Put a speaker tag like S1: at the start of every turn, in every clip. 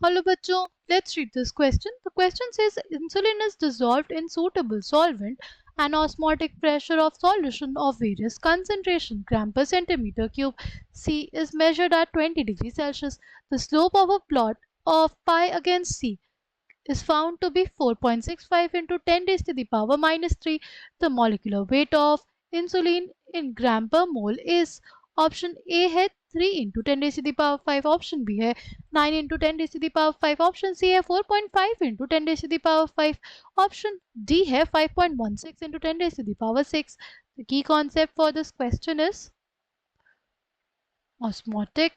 S1: Hello बच्चों, let's read this question. The question says insulin is dissolved in suitable solvent and osmotic pressure of solution of various concentration gram per centimeter cube C is measured at 20 degrees Celsius. The slope of a plot of pi against C is found to be 4.65 into 10 raised to the power minus 3. The molecular weight of insulin in gram per mole is option A है 3 into 10 raised to the power 5, option B है 9 into 10 raised to the power 5, option C है 4.5 into 10 raised to the power 5, option D है 5.16 into 10 raised to the power 6. The key concept for this question is osmotic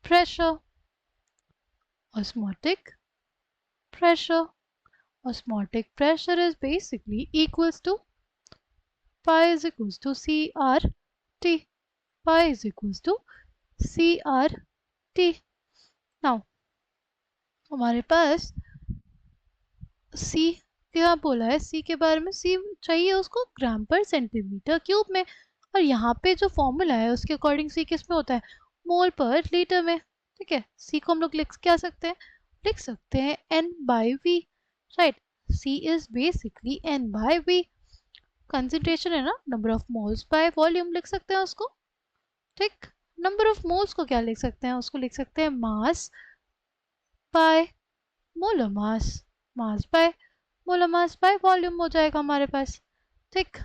S1: pressure. Osmotic pressure. Osmotic pressure is basically equals to pi is equals to CRT. Pi is equals to CRT. Now, हमारे पास C क्या बोला है, C के बारे में C चाहिए उसको ग्राम पर सेंटीमीटर क्यूब में, और यहाँ पे जो फॉर्मूला है उसके अकॉर्डिंग C किस में होता है, मोल पर लीटर में. ठीक है, C को हम लोग लिख क्या सकते हैं, लिख सकते हैं N by V. Right, C is basically N by V. Concentration है ना, number of moles by volume लिख सकते हैं उसको. ठीक, नंबर ऑफ मोल्स को क्या लिख सकते हैं, उसको लिख सकते हैं mass by molar mass. Mass by molar mass by volume हो जाएगा हमारे पास. ठीक,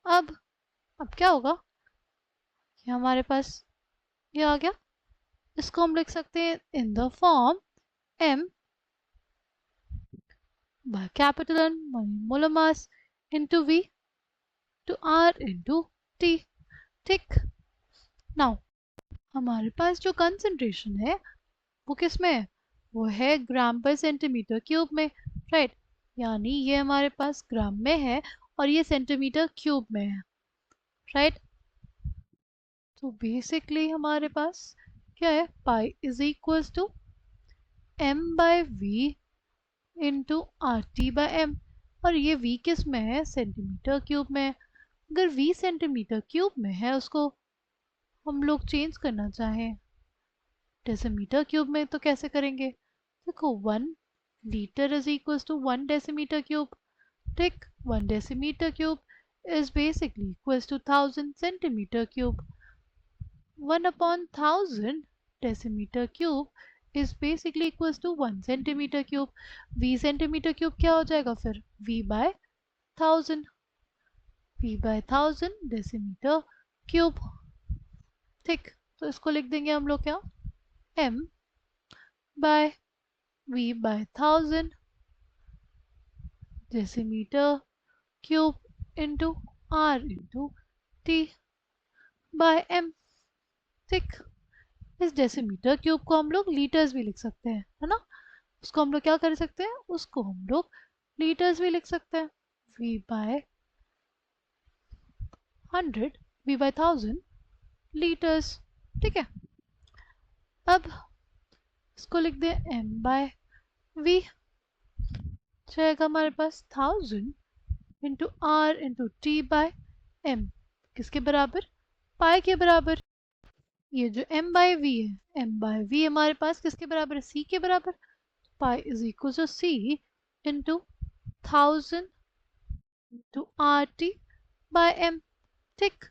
S1: अब क्या होगा, ये हमारे पास ये आ गया. इसको हम लिख सकते हैं in the form m by capital N molar mass into V to R into T. ठीक, नाउ हमारे पास जो कंसंट्रेशन है वो किस में है, वो है ग्राम पर सेंटीमीटर क्यूब में. राइट, यानी ये हमारे पास ग्राम में है और ये सेंटीमीटर क्यूब में है. राइट, तो बेसिकली हमारे पास क्या है, pi is equals to m by v into R T by M, और ये v किस में है, सेंटीमीटर क्यूब में है. अगर v सेंटीमीटर क्यूब में है, उसको हम लोग चेंज करना चाहें डेसीमीटर क्यूब में तो कैसे करेंगे, देखो 1 litre is equals to 1 decimetre cube. ठीक, 1 decimetre cube is basically equals to 1000 centimeter cube. 1 upon 1000 decimeter cube is basically equals to 1 centimeter cube. V centimeter cube क्या हो जाएगा फिर, V by 1000. V by 1000 decimeter cube. ठीक, तो इसको लिख देंगे हम लोग क्या, M by V by 1000 decimeter cube into R into T by M. ठीक, इस डेसीमीटर क्यूब को हम लोग लीटर्स भी लिख सकते हैं, है ना. उसको हम लोग क्या कर सकते हैं, उसको हम लोग लीटर्स भी लिख सकते हैं. V by 100, V by 1000 litres. ठीक है, अब इसको लिख दे M by V, जाएगा हमारे पास 1000 into R into T by M, किसके बराबर, पाई के बराबर. ये जो m by v है, m by v हमारे पास किसके बराबर है, c के बराबर. Pi is equal to c into 1000 into R T by M. ठीक,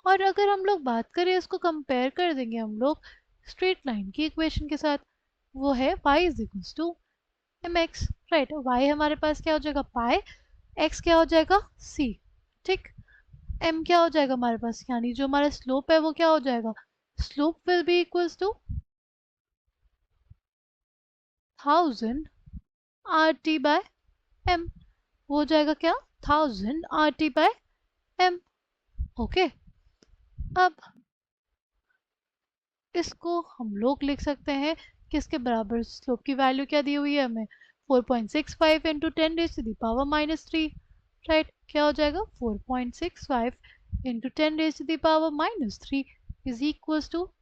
S1: और अगर हम लोग बात करें, इसको कंपेयर कर देंगे हम लोग स्ट्रेट लाइन की इक्वेशन के साथ, वो है y is equal to M X. Right, y हमारे पास क्या हो जाएगा पाई, x क्या हो जाएगा c. ठीक, m क्या हो जाएगा हमारे पास, यानी जो हमारा स्लोप है वो क्या हो जाएगा, slope will be equals to 1000 R T by M. हो जाएगा क्या, 1000 R T by M. Okay, अब इसको हम लोग लिख सकते हैं किसके बराबर, स्लोप की वैल्यू क्या दी हुई है हमें, 4.65 into 10 raise to the power minus 3. Right, क्या हो जाएगा 4.65 into 10 raise to the power minus 3 is equals to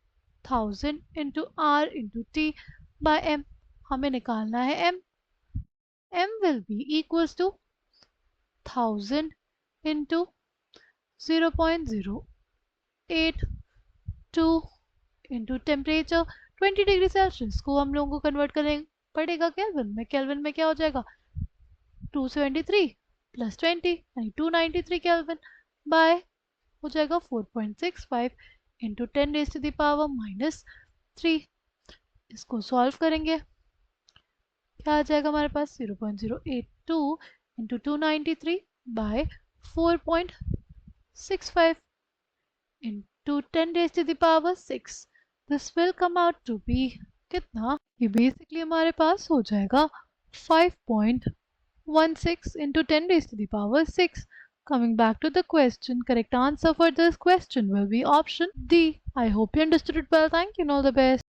S1: 1000 into R into T by M. हमें निकालना है m. m will be equals to 1000 into 0.082 into temperature 20 degree Celsius को हम लोगों को कन्वर्ट करें पड़ेगा केल्विन में क्या हो जाएगा 273 प्लस 20 यानी 293 केल्विन बाय हो जाएगा 4.65 into 10 raise to the power minus 3। इसको सॉल्व करेंगे क्या आ जाएगा हमारे पास 0.082 into 293 by 4.65 into 10 raised to the power 6. This will come out to be कितना? ये बेसिकली हमारे पास हो जाएगा 5.16 into 10 raised to the power 6. Coming back to the question, correct answer for this question will be option D. I hope you understood it well. Thank you and all the best.